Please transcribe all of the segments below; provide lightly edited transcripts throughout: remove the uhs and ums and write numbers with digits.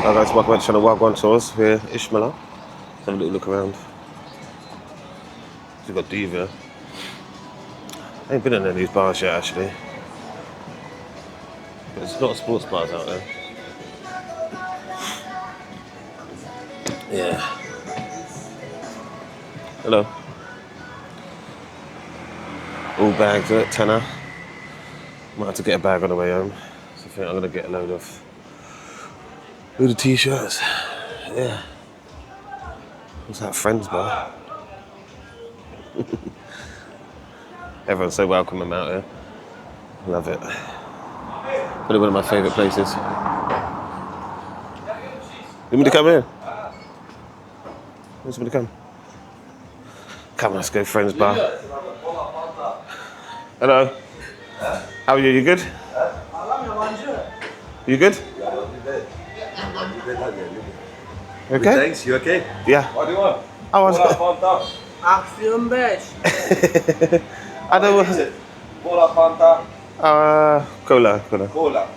Hi guys, welcome back to the channel Wild Tours. We're Ishmala. Let's have a little look around. We've got Diva. I ain't been in any of these bars yet actually. But there's a lot of sports bars out there. Yeah. Hello. All bags at tenner. Might have to get a bag on the way home. So I think I'm gonna get a load of t-shirts. Yeah. What's that, Friends bar? Everyone's so welcoming out here. Love it. Probably one of my favourite places. You want me to come in? Want somebody to come? Come on, let's go Friends bar. Hello. How are you? You good? You good? Okay. Thanks, you okay? Yeah. What do you want? I want. Aksiyon 5. I don't want. Cola, Fanta. Cola. Cola.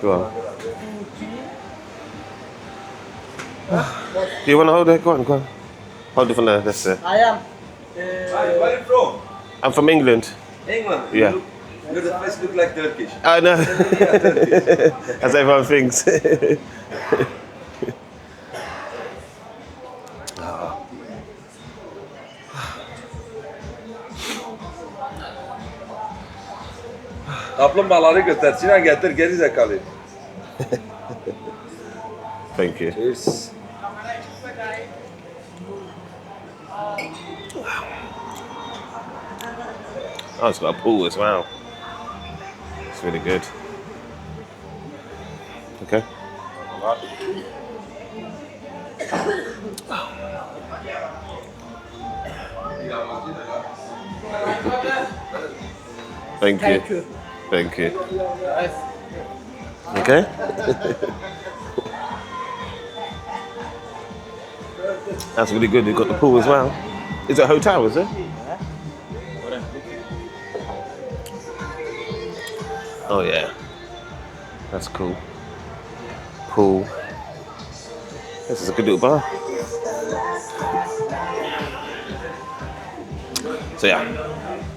Go on. Do you want to hold it? Go on. Hold it from there. That's it. I am. Where are you from? I'm from England. England. Yeah. Your face look like Turkish. I know. Yeah, Turkish. As everyone thinks. Kaplumbağaları göster. Sinan getir geri zekalı. Thank you. Cheers. Oh, it's got a pool as well. It's really good. Okay. Thank you. Thank you. Okay. That's really good. We've got the pool as well. Is it a hotel, is it? Oh yeah. That's cool. Pool. This is a good little bar. So yeah,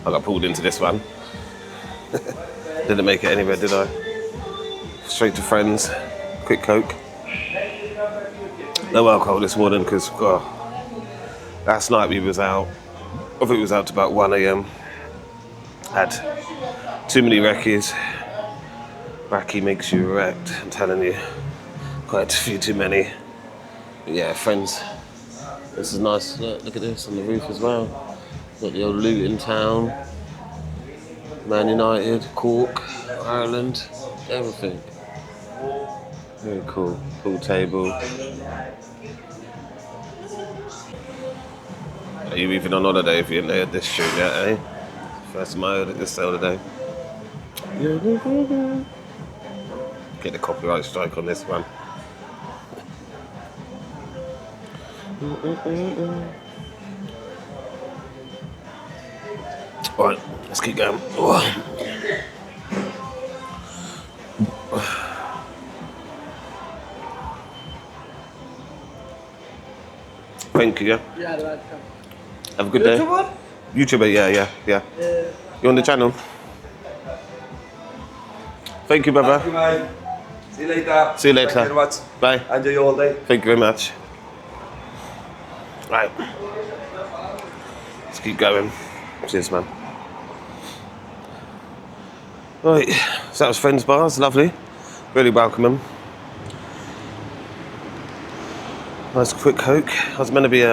I got pulled into this one. Didn't make it anywhere, did I? Straight to Friends, quick Coke. No alcohol this morning because last night we was out. I think we was out to about 1 a.m. Had too many recce's. Recce makes you erect, I'm telling you. Quite a few too many. But yeah, Friends. This is nice. Look at this on the roof as well. Got the old Luton Town. Man United, Cork, Ireland, everything. Very cool. Pool table. Are you even on holiday if you ain't heard this tune yet, eh? First time I heard it this holiday. Get the copyright strike on this one. Alright, let's keep going. Thank you, yeah? Yeah, welcome. Have a good day. YouTuber, yeah. You on the channel? Thank you, brother. Thank you, mate. See you later. See you later. Thank you very much. Bye. Enjoy your holiday. Thank you very much. Right. Let's keep going. Cheers, man. Right, so that was Friends Bars, lovely. Really welcoming. Nice quick Coke. I was meant to be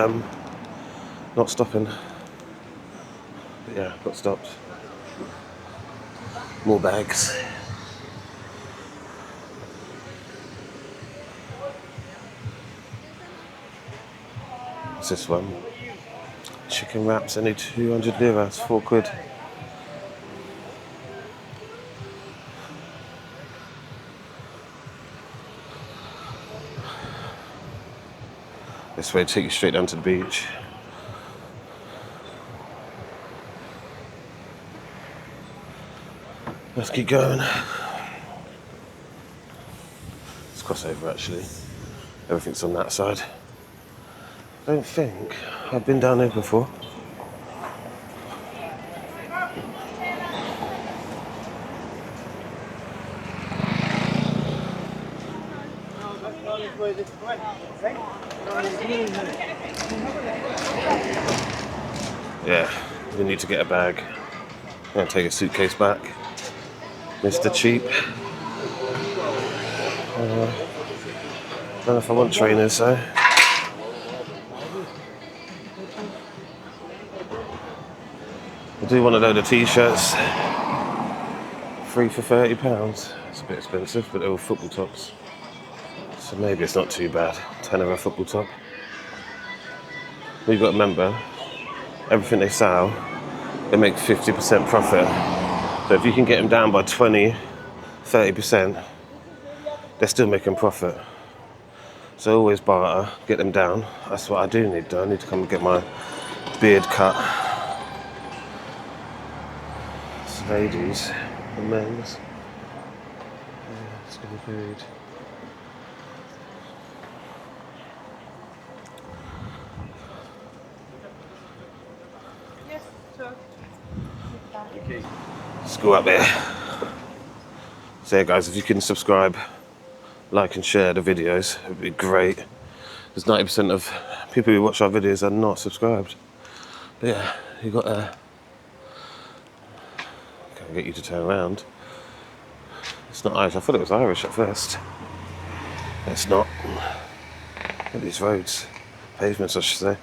not stopping. But yeah, got stopped. More bags. What's this one? Chicken wraps, only 200 lira, it's £4. This way, take you straight down to the beach. Let's keep going. Let's cross over actually. Everything's on that side. I don't think I've been down there before. Yeah, we need to get a bag. I'm gonna take a suitcase back. Mr. Cheap. Don't know if I want trainers though. I do want a load of t-shirts. 3 for £30. It's a bit expensive, but they're all football tops. So maybe it's not too bad. 10 of a football top. But you've got to remember, everything they sell, they make 50% profit. So if you can get them down by 20, 30%, they're still making profit. So always barter, get them down. That's what I do need though. I need to come and get my beard cut. It's ladies and men's. Yeah, it's gonna be beard. Yes, sir. Let's go up there. So yeah, guys, if you can subscribe, like and share the videos, it would be great. Because 90% of people who watch our videos are not subscribed. But yeah, you got to... Can't get you to turn around. It's not Irish. I thought it was Irish at first. It's not. Look at these roads. Pavements, I should say.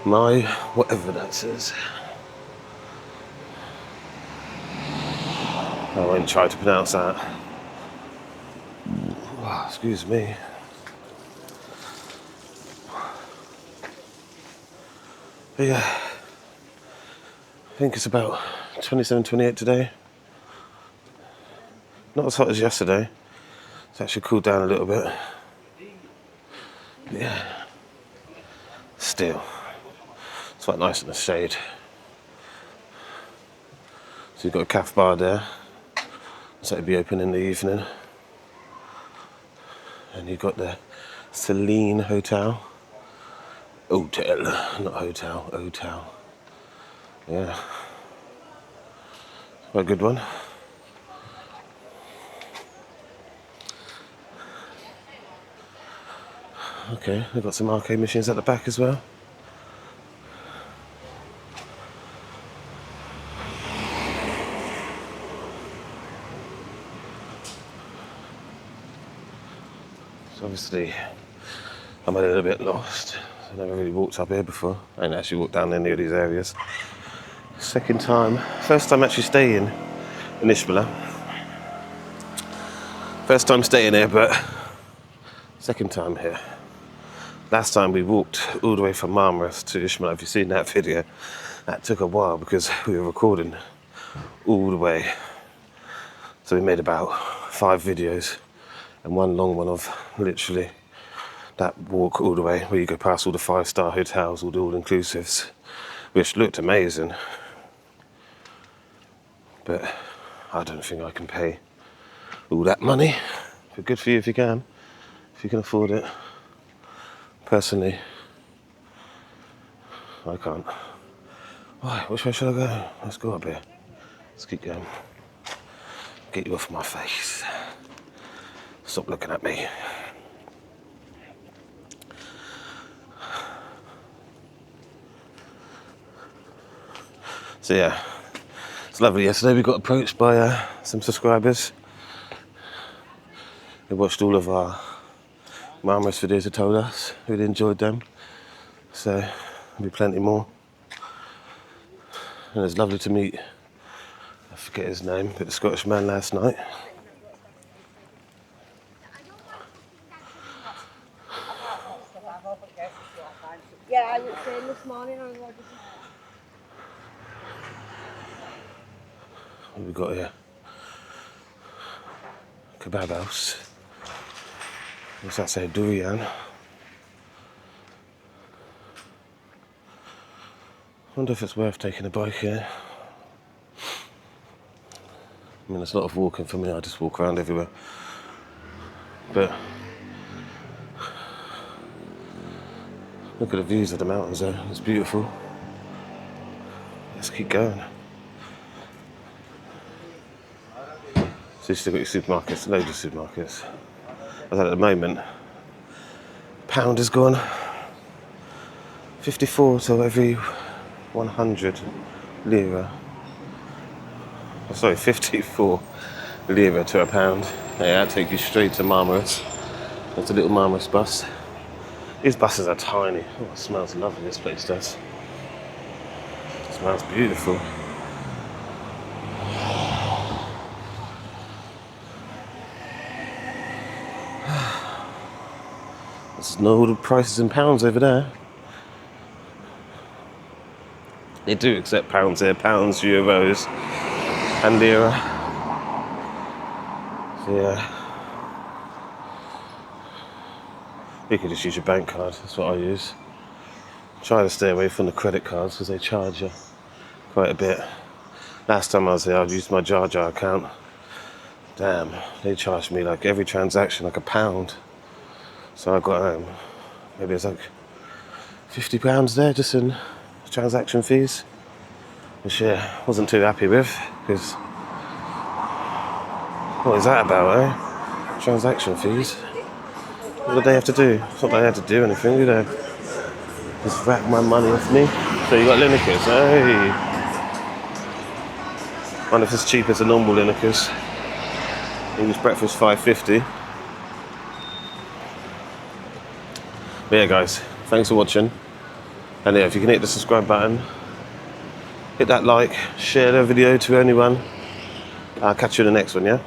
My, whatever that says. I won't try to pronounce that. Oh, excuse me. But yeah, I think it's about 27, 28 today. Not as hot as yesterday. It's actually cooled down a little bit. But yeah, still, it's quite nice in the shade. So you've got a cafe bar there. So it'll be open in the evening. And you've got the Celine Hotel. Hotel, not hotel, hotel. Yeah. Quite a good one. Okay, we've got some arcade machines at the back as well. So obviously, I'm a little bit lost. I've never really walked up here before. I ain't actually walked down any of these areas. Second time, first time actually staying in Ishmala. First time staying here, but second time here. Last time we walked all the way from Marmaris to Ishmala. If you've seen that video, that took a while because we were recording all the way. So we made about 5 videos and one long one of literally that walk all the way where you go past all the 5-star hotels, all the all-inclusives, which looked amazing. But I don't think I can pay all that money. But good for you if you can afford it. Personally, I can't. Right, which way should I go? Let's go up here. Let's keep going. Get you off my face. Stop looking at me. So yeah, it's lovely. Yesterday we got approached by some subscribers. They watched all of our Marmaris videos and told us we'd enjoyed them. So there'll be plenty more. And it's lovely to meet, I forget his name, but the Scottish man last night. Yeah, I was saying this morning, I was like, What have we got here? Kebab house. What's that say? Durian. wonder if it's worth taking a bike here. I mean, there's a lot of walking for me. I just walk around everywhere. But look at the views of the mountains there. It's beautiful. Let's keep going. So you still got your supermarkets, loads of supermarkets. As at the moment, pound has gone 54 to every 100 lira. Oh, sorry, 54 lira to a pound. Yeah, that'll take you straight to Marmaris. That's a little Marmaris bus. These buses are tiny. Oh, it smells lovely, this place does. It smells beautiful. There's no the prices in pounds over there. They do accept pounds here, pounds, euros, and lira. So yeah. You can just use your bank card, that's what I use. Try to stay away from the credit cards because they charge you quite a bit. Last time I was here, I used my Jar Jar account. Damn, they charged me like every transaction like £1. So I got home. Maybe it's like £50 there just in transaction fees. Which yeah, wasn't too happy with because what is that about, eh? Transaction fees. What did they have to do? It's not like they had to do anything, did they? Just rack my money off me. So you got Linekers, hey! Wonder if it's cheap as a normal Linekers. English breakfast $5.50. But yeah guys, thanks for watching. And yeah, if you can hit the subscribe button, hit that like, share the video to anyone. I'll catch you in the next one, yeah?